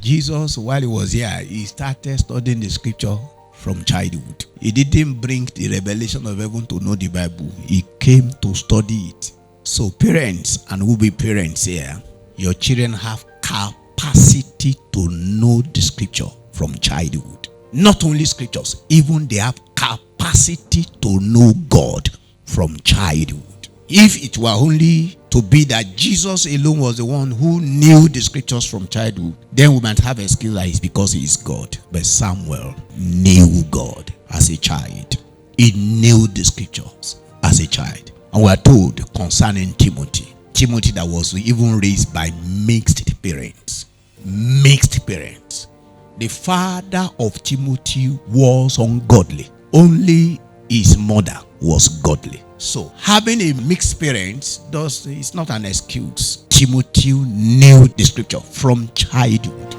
Jesus, while he was here, he started studying the scripture from childhood. He didn't bring the revelation of heaven to know the Bible. He came to study it. So parents and who be parents here, your children have capacity to know the scripture from childhood. Not only scriptures, even they have capacity to know God from childhood. If it were only to be that Jesus alone was the one who knew the scriptures from childhood, then we might have excuse that it's because he is God. But Samuel knew God as a child. He knew the scriptures as a child. And we are told concerning Timothy that was even raised by mixed parents. Mixed parents. The father of Timothy was ungodly. Only his mother was godly. So having a mixed parents is not an excuse. Timothy knew the scripture from childhood.